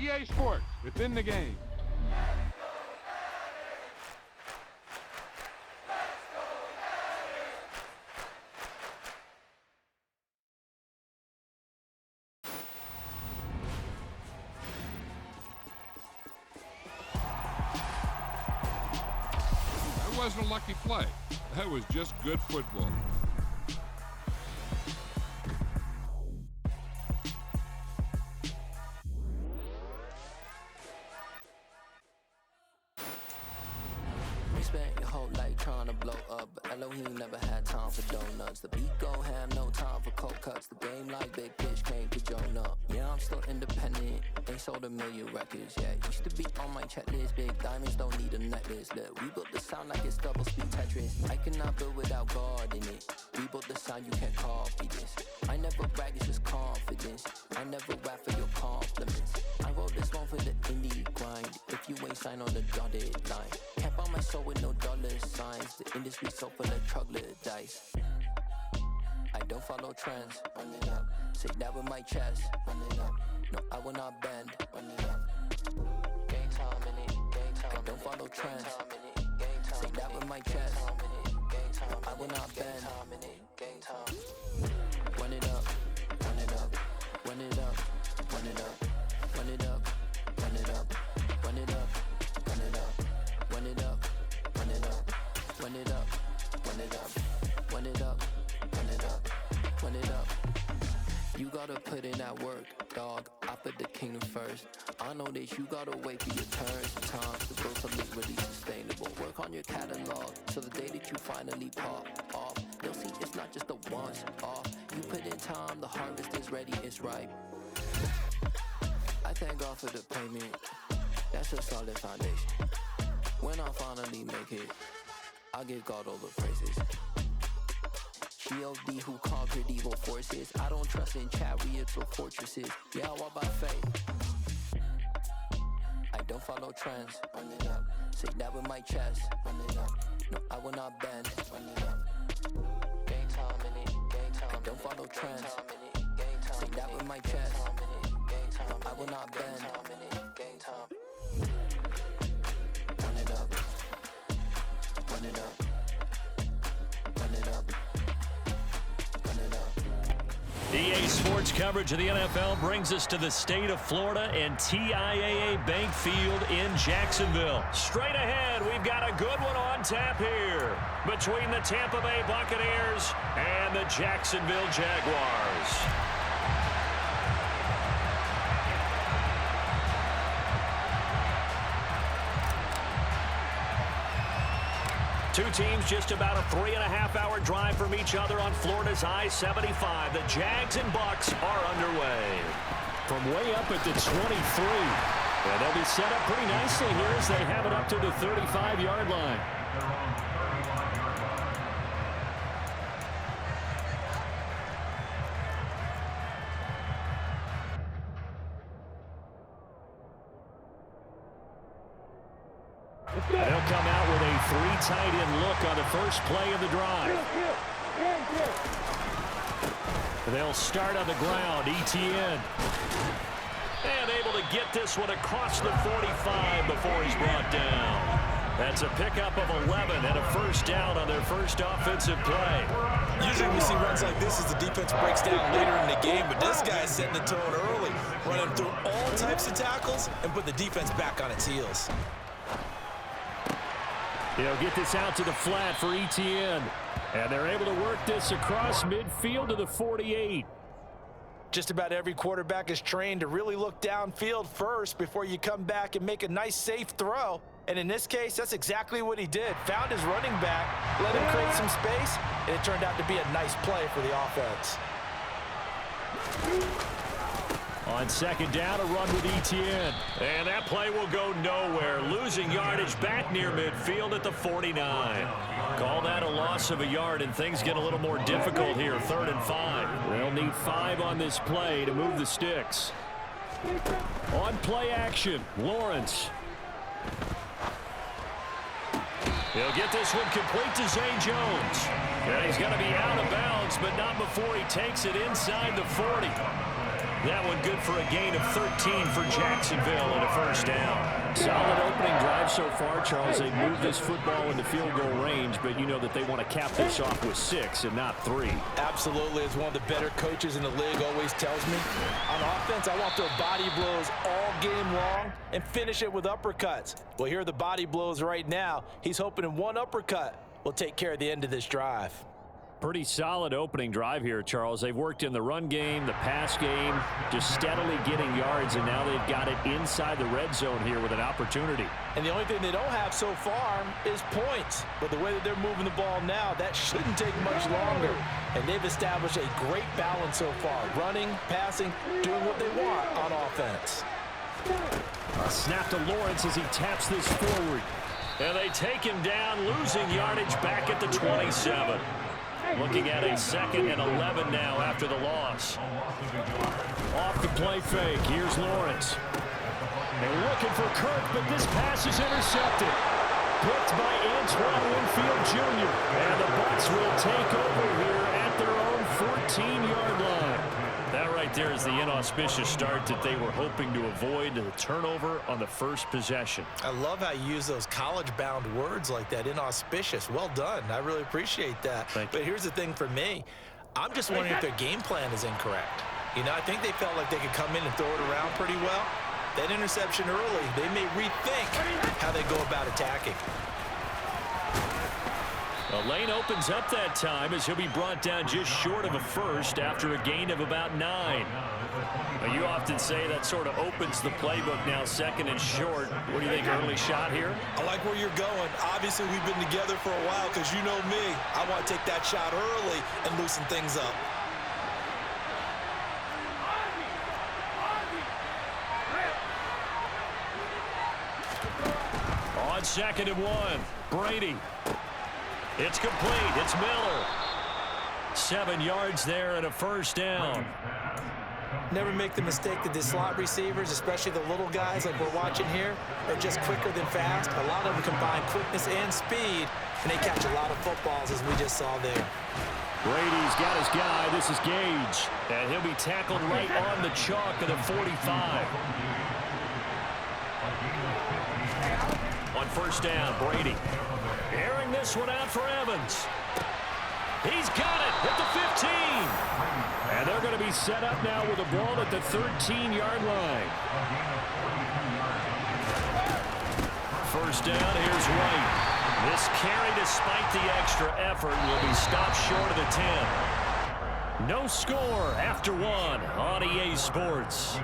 EA Sports. It's in the game. That wasn't a lucky play. That was just good football. Spent your whole life trying to blow up, but Elohim never had time for donuts. The beat go ham, no time for cold cuts. The game like Big Fish came to Jonah. Yeah, I'm still independent, ain't sold a million records yet. Used to be on my checklist, big diamonds don't need a necklace. Look, we built the sound like it's double speed Tetris. I cannot build without God in it. We built the sound, you can't copy this. I never brag, it's just confidence. I never rap for your compliments. I wrote this one for the indie grind. If you ain't signed on the dotted line, can't buy my soul with no dollar signs. The industry so full of troglodytes. I don't follow trends. Run it up. Say that with my chest. Run it up. No, I will not bend. Run it up. Game time in it. Game time. I don't follow trends. Say that with my chest. No, I will not bend. Game time. Run it up. Run it up. Run it up. Run it up. Run it up. Run it up. Run it up. Run it up. Run it up. Run it up. Run it up. Run it up. Run it up. Run it up. Run it up. You gotta put in that work, dog. I put the kingdom first. I know that you gotta wait for your turn sometimes to build something really sustainable. Work on your catalog so the day that you finally pop off, you'll see it's not just a once off. You put in time, the harvest is ready, it's ripe. I thank God for the payment. That's a solid foundation. When I finally make it, I'll give God all the praises. G.O.D. who conquered evil forces. I don't trust in chariots or fortresses. Yeah, I walk by faith. I don't follow trends. Run it up. Say that with my chest. Run it up. No, I will not bend. Run it up. Game time in it. Game time. I don't follow trends. Say that with my chest. No, I will not bend. Game time. Run it up. Run it up. Run it up. EA Sports coverage of the NFL brings us to the state of Florida and TIAA Bank Field in Jacksonville. Straight ahead, we've got a good one on tap here between the Tampa Bay Buccaneers and the Jacksonville Jaguars. Two teams just about a 3.5-hour drive from each other on Florida's I-75. The Jags and Bucks are underway. From way up at the 23. And they'll be set up pretty nicely here as they have it up to the 35-yard line. They'll come out with a 3 tight end look on the first play of the drive. They'll start on the ground. ETN. And able to get this one across the 45 before he's brought down. That's a pickup of 11 and a first down on their first offensive play. Usually we see runs like this as the defense breaks down later in the game, but this guy's setting the tone early, running through all types of tackles and put the defense back on its heels. They'll get this out to the flat for ETN. And they're able to work this across midfield to the 48. Just about every quarterback is trained to really look downfield first before you come back and make a nice, safe throw. And in this case, that's exactly what he did. Found his running back, let him create some space, and it turned out to be a nice play for the offense. On second down, a run with ETN. And that play will go nowhere. Losing yardage back near midfield at the 49. Call that a loss of a yard, and things get a little more difficult here, 3rd and 5. They'll need 5 on this play to move the sticks. On play action, Lawrence. He'll get this one complete to Zay Jones. And he's going to be out of bounds, but not before he takes it inside the 40. That one good for a gain of 13 for Jacksonville and a first down. Solid opening drive so far, Charles. They moved this football into field goal range, but you know that they want to cap this off with 6 and not 3. Absolutely. As one of the better coaches in the league always tells me, on offense, I want their body blows all game long and finish it with uppercuts. Well, here are the body blows right now. He's hoping in one uppercut will take care of the end of this drive. Pretty solid opening drive here, Charles. They've worked in the run game, the pass game, just steadily getting yards, and now they've got it inside the red zone here with an opportunity. And the only thing they don't have so far is points. But the way that they're moving the ball now, that shouldn't take much longer. And they've established a great balance so far. Running, passing, doing what they want on offense. A snap to Lawrence as he taps this forward. And they take him down, losing yardage back at the 27. Looking at a 2nd and 11 now after the loss. Off the play fake. Here's Lawrence. They're looking for Kirk, but this pass is intercepted. Picked by Antoine Winfield Jr. And the Bucs will take over here at their own 14-yard line. That right there is the inauspicious start that they were hoping to avoid, the turnover on the first possession. I love how you use those college-bound words like that, inauspicious. Well done. I really appreciate that. But here's the thing for me. I'm just wondering if their game plan is incorrect. You know, I think they felt like they could come in and throw it around pretty well. That interception early, they may rethink how they go about attacking. The lane opens up that time as he'll be brought down just short of a first after a gain of about 9. Now, you often say that sort of opens the playbook now, 2nd and short. What do you think, early shot here? I like where you're going. Obviously, we've been together for a while because you know me. I want to take that shot early and loosen things up. On 2nd and 1, Brady. It's complete. It's Miller. 7 yards there and a first down. Never make the mistake that the slot receivers, especially the little guys like we're watching here, are just quicker than fast. A lot of them combine quickness and speed, and they catch a lot of footballs, as we just saw there. Brady's got his guy. This is Gage. And he'll be tackled right on the chalk of the 45. On first down, Brady. Airing this one out for Evans. He's got it at the 15. And they're going to be set up now with a ball at the 13-yard line. First down, here's White. This carry, despite the extra effort, will be stopped short of the 10. No score after 1 on EA Sports.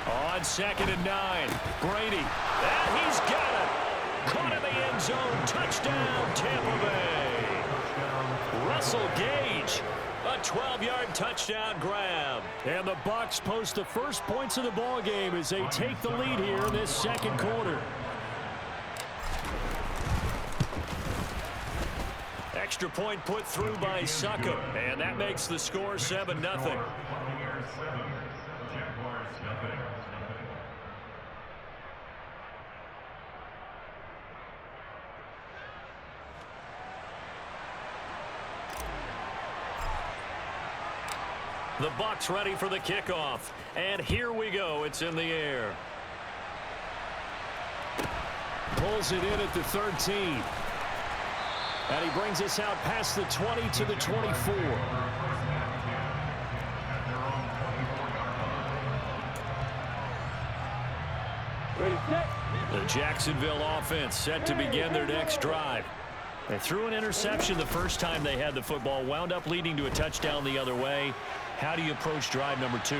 On 2nd and 9, Brady. And he's got it. Caught in the end zone. Touchdown, Tampa Bay. Russell Gage. A 12-yard touchdown grab. And the Bucs post the first points of the ball game as they take the lead here in this second quarter. Extra point put through by Succop, and that makes the score 7-0. The Bucs ready for the kickoff, and here we go. It's in the air. Pulls it in at the 13. And he brings us out past the 20 to the 24. The Jacksonville offense set to begin their next drive. They threw an interception the first time they had the football, wound up leading to a touchdown the other way. How do you approach drive number 2?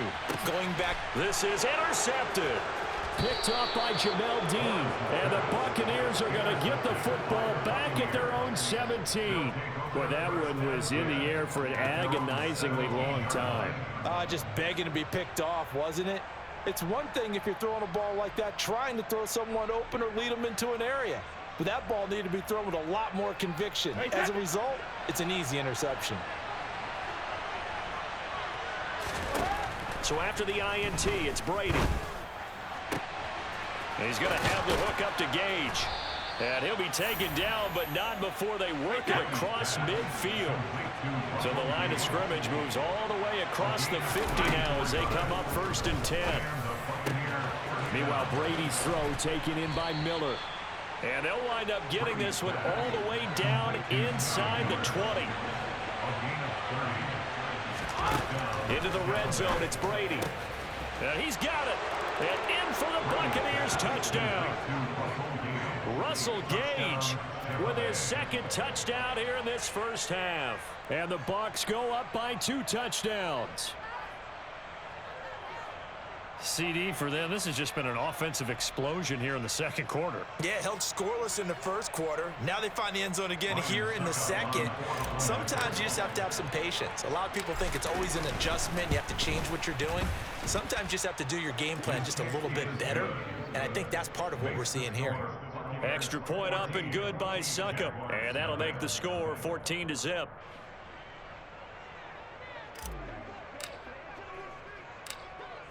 Going back. This is intercepted. Picked up by Jamel Dean. And the Buccaneers are going to get the football back at their own 17. Well, that one was in the air for an agonizingly long time. Just begging to be picked off, wasn't it? It's one thing if you're throwing a ball like that, trying to throw someone open or lead them into an area. But that ball needed to be thrown with a lot more conviction. As a result, it's an easy interception. So after the INT, it's Brady. He's going to have the hook up to Gage. And he'll be taken down, but not before they work it across midfield. So the line of scrimmage moves all the way across the 50 now as they come up 1st and 10. Meanwhile, Brady's throw taken in by Miller. And they'll wind up getting this one all the way down inside the 20. Into the red zone, it's Brady. And he's got it. And in for the Buccaneers touchdown. Russell Gage with his 2nd touchdown here in this first half. And the Bucs go up by 2 touchdowns. CD for them, this has just been an offensive explosion here in the 2nd quarter. Yeah, held scoreless in the 1st quarter. Now they find the end zone again here in the 2nd. Sometimes you just have to have some patience. A lot of people think it's always an adjustment. You have to change what you're doing. Sometimes you just have to do your game plan just a little bit better. And I think that's part of what we're seeing here. Extra point up and good by Succop. And that'll make the score 14-0.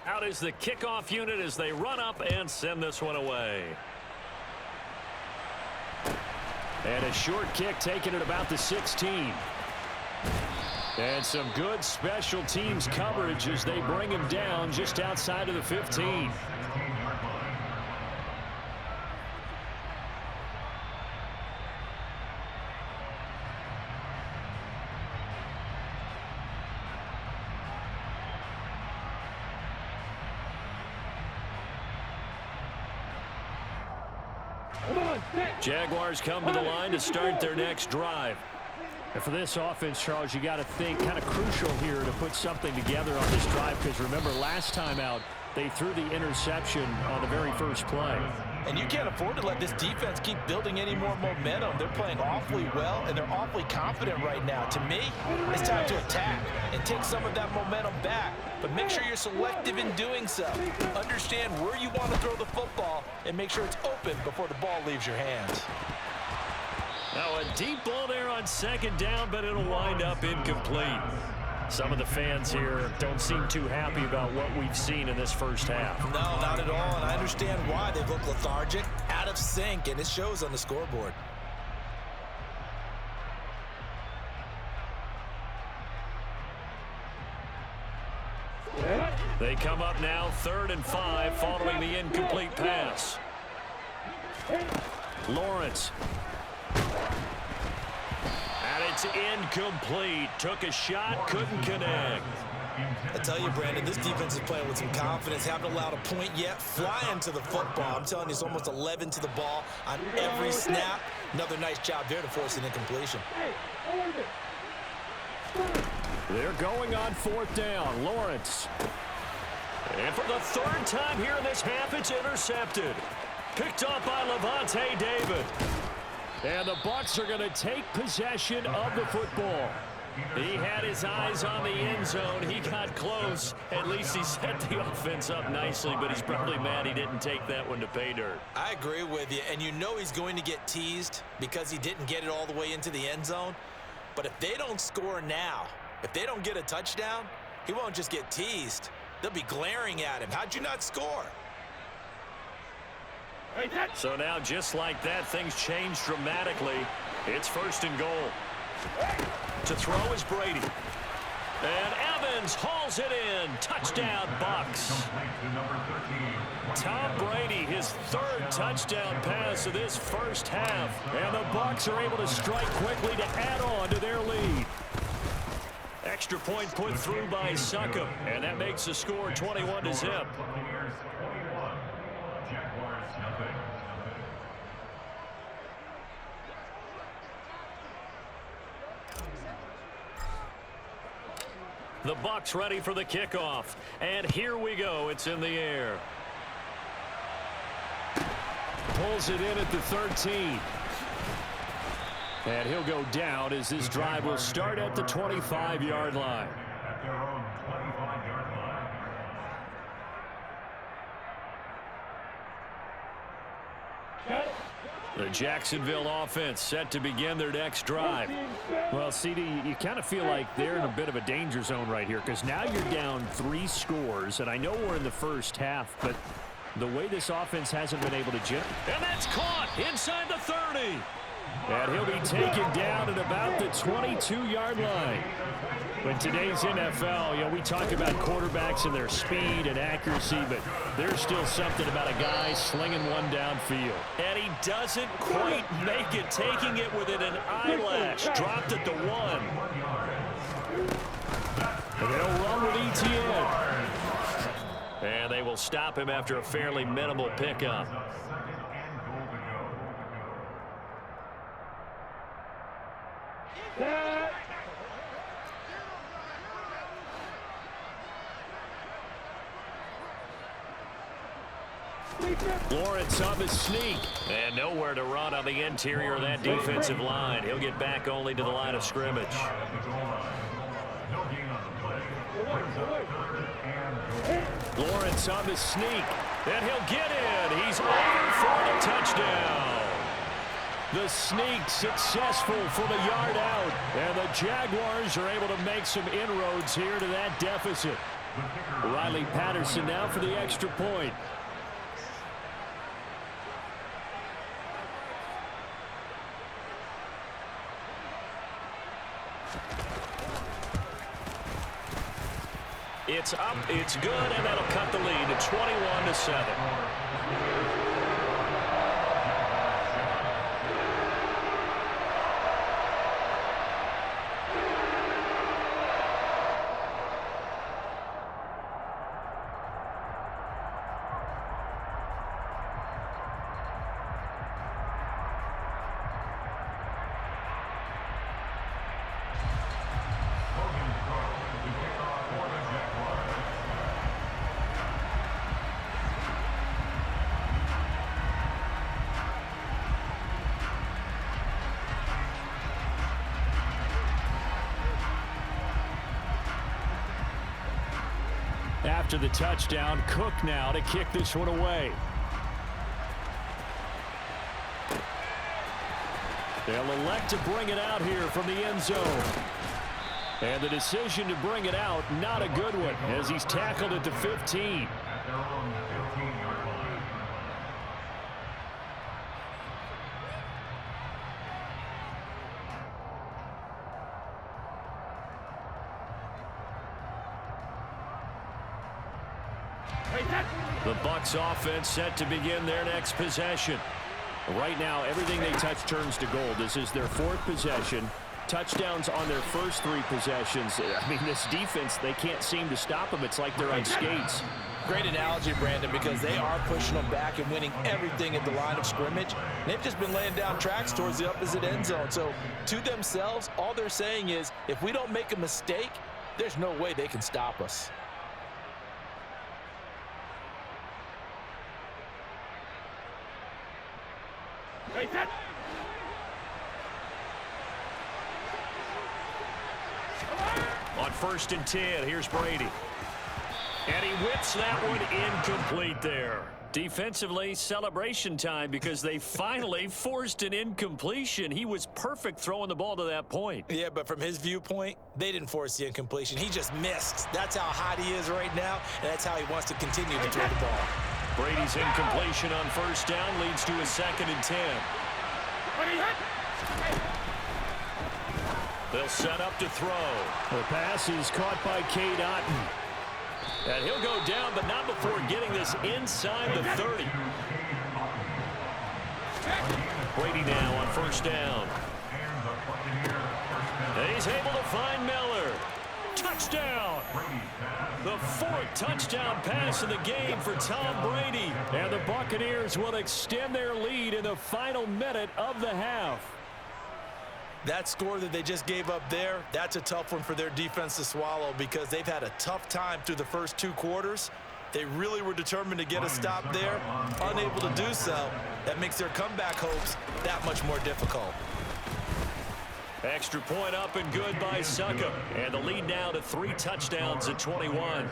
Out is the kickoff unit as they run up and send this one away. And a short kick taken at about the 16. And some good special teams coverage as they bring him down just outside of the 15. Jaguars come to the line to start their next drive. And for this offense, Charles, you got to think kind of crucial here to put something together on this drive, because remember last time out they threw the interception on the very first play. And you can't afford to let this defense keep building any more momentum. They're playing awfully well, and they're awfully confident right now. To me, it's time to attack and take some of that momentum back. But make sure you're selective in doing so. Understand where you want to throw the football and make sure it's open before the ball leaves your hands. Now a deep ball there on 2nd down, but it'll wind up incomplete. Some of the fans here don't seem too happy about what we've seen in this first half. No, not at all, and I understand why. They look lethargic, out of sync, and it shows on the scoreboard. They come up now 3rd and 5 following the incomplete pass. Lawrence. And it's incomplete. Took a shot, couldn't connect. I tell you, Brandon, this defense is playing with some confidence. Haven't allowed a point yet. Flying to the football. I'm telling you, it's almost 11 to the ball on every snap. Another nice job there to force an incompletion. They're going on 4th down. Lawrence. And for the 3rd time here in this half, it's intercepted. Picked up by Levante David. And the Bucs are going to take possession of the football. He had his eyes on the end zone. He got close. At least he set the offense up nicely, but he's probably mad he didn't take that one to pay dirt. I agree with you, and you know he's going to get teased because he didn't get it all the way into the end zone. But if they don't score now, if they don't get a touchdown, he won't just get teased. They'll be glaring at him. How'd you not score? So now, just like that, things change dramatically. It's 1st and goal. To throw is Brady. And Evans hauls it in. Touchdown, Bucs. Tom Brady, his 3rd touchdown pass of this first half. And the Bucs are able to strike quickly to add on to their lead. Extra point put through by Succop. And that makes the score 21-0. The Bucs ready for the kickoff. And here we go. It's in the air. Pulls it in at the 13. And he'll go down as this drive will start at the 25 yard line. The Jacksonville offense set to begin their next drive. Well, CD, you kind of feel like they're in a bit of a danger zone right here because now you're down 3 scores, and I know we're in the first half, but the way this offense hasn't been able to generate. And that's caught inside the 30. And he'll be taken down at about the 22-yard line. In today's NFL, you know, we talk about quarterbacks and their speed and accuracy, but there's still something about a guy slinging one downfield. And he doesn't quite make it, taking it within an eyelash. Dropped at the 1. And they'll run with Etienne. And they will stop him after a fairly minimal pickup. Lawrence on the sneak. And nowhere to run on the interior of that defensive line. He'll get back only to the line of scrimmage. Lawrence on the sneak. And he'll get in. He's over for the touchdown. The sneak successful from a yard out. And the Jaguars are able to make some inroads here to that deficit. Riley Patterson now for the extra point. It's up, it's good, and that'll cut the lead to 21-7. After the touchdown, Cook now to kick this one away. They'll elect to bring it out here from the end zone. And the decision to bring it out, not a good one, as he's tackled at the 15. The Bucs offense set to begin their next possession. Right now, everything they touch turns to gold. This is their 4th possession. Touchdowns on their first 3 possessions. I mean, this defense, they can't seem to stop them. It's like they're on skates. Great analogy, Brandon, because they are pushing them back and winning everything at the line of scrimmage. They've just been laying down tracks towards the opposite end zone. So, to themselves, all they're saying is, if we don't make a mistake, there's no way they can stop us. On 1st and 10, here's Brady. And he whips that one incomplete there. Defensively, celebration time because they finally forced an incompletion. He was perfect throwing the ball to that point. Yeah, but from his viewpoint, they didn't force the incompletion. He just missed. That's how hot he is right now, and that's how he wants to continue to throw the ball. Brady's incompletion on 1st down leads to a 2nd and 10. They'll set up to throw. The pass is caught by Cade Otton. And he'll go down, but not before getting this inside the 30. Brady now on 1st down. And he's able to find Miller. Touchdown! The 4th touchdown pass in the game for Tom Brady. And the Buccaneers will extend their lead in the final minute of the half. That score that they just gave up there, that's a tough one for their defense to swallow because they've had a tough time through the first 2 quarters. They really were determined to get a stop there, unable to do so. That makes their comeback hopes that much more difficult. Extra point up and good by Suckup. And the lead now to 3 touchdowns at 21.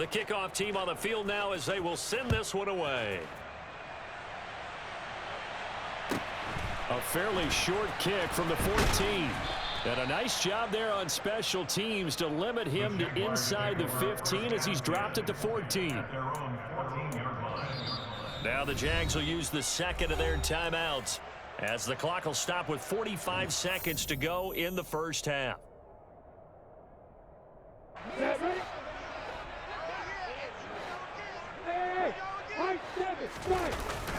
The kickoff team on the field now as they will send this one away. A fairly short kick from the 14. And a nice job there on special teams to limit him to inside the 15 as he's dropped at the 14. Now the Jags will use the second of their timeouts as the clock will stop with 45 seconds to go in the first half.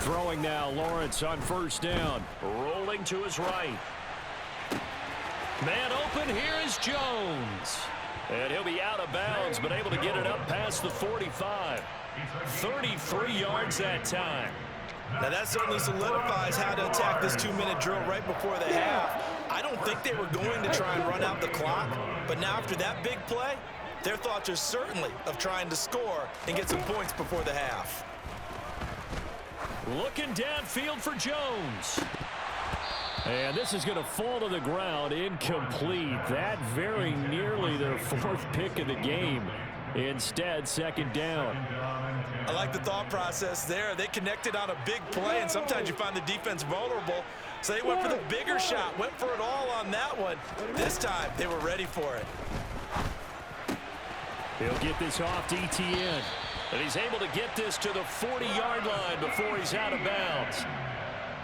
Throwing now, Lawrence on first down. Rolling to his right. Man open, here is Jones. And he'll be out of bounds, but able to get it up past the 45. 33 yards that time. Now that certainly solidifies how to attack this 2-minute drill right before the half. I don't think they were going to try and run out the clock, but now after that big play, their thoughts are certainly of trying to score and get some points before the half. Looking downfield for Jones. And this is going to fall to the ground, incomplete. That very nearly their fourth pick of the game. Instead, second down. I like the thought process there. They connected on a big play, and sometimes you find the defense vulnerable. So they went for the bigger shot, went for it all on that one. This time, they were ready for it. He'll get this off to ETN. And he's able to get this to the 40-yard line before he's out of bounds.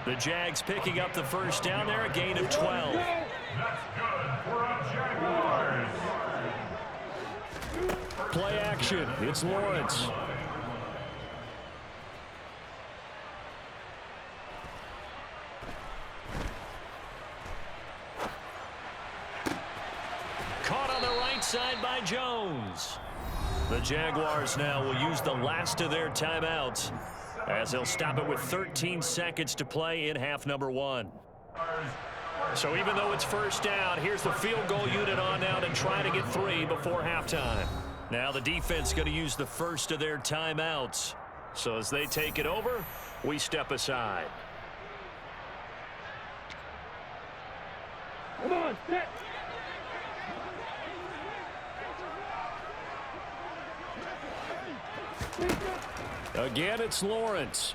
The Jags picking up the first down there, a gain of 12. That's good for a Jaguars. Play action. It's Lawrence. Caught on the right side by Jones. The Jaguars now will use the last of their timeouts as they'll stop it with 13 seconds to play in half number one. So even though it's first down, here's the field goal unit on now to try to get 3 before halftime. Now the defense going to use the first of their timeouts. So as they take it over, we step aside. Come on, set. Again, it's Lawrence.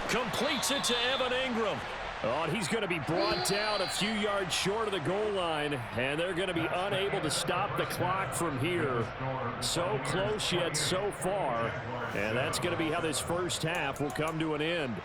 Completes it to Evan Ingram. Oh, and he's going to be brought down a few yards short of the goal line, and they're going to be unable to stop the clock from here. So close yet so far, and that's going to be how this first half will come to an end.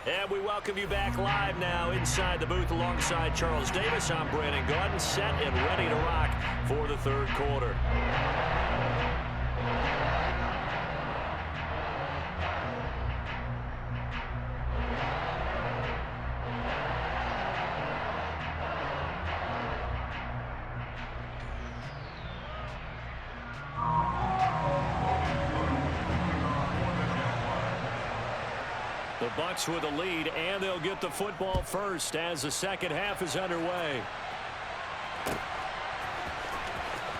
And we welcome you back live now inside the booth alongside Charles Davis. I'm Brandon Gaudin, set and ready to rock for the third quarter. The Bucs with a lead, and they'll get the football first as the second half is underway.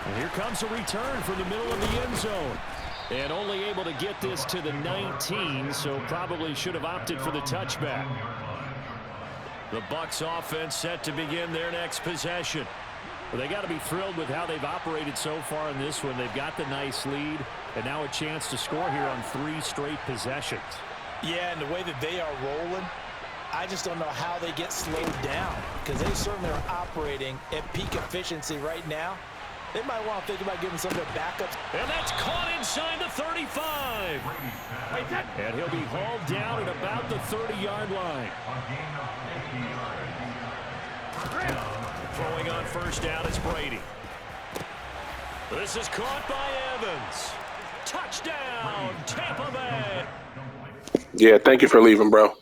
And here comes a return from the middle of the end zone. And only able to get this to the 19, so probably should have opted for the touchback. The Bucs offense set to begin their next possession. Well, they got to be thrilled with how they've operated so far in this one. They've got the nice lead, and now a chance to score here on 3 straight possessions. Yeah, and the way that they are rolling, I just don't know how they get slowed down, because they certainly are operating at peak efficiency right now. They might want to think about getting some of their backups. And that's caught inside the 35. And he'll be hauled down at about the 30-yard line. Throwing on first down is Brady. This is caught by Evans. Touchdown, Tampa Bay. Yeah, thank you for leaving, bro.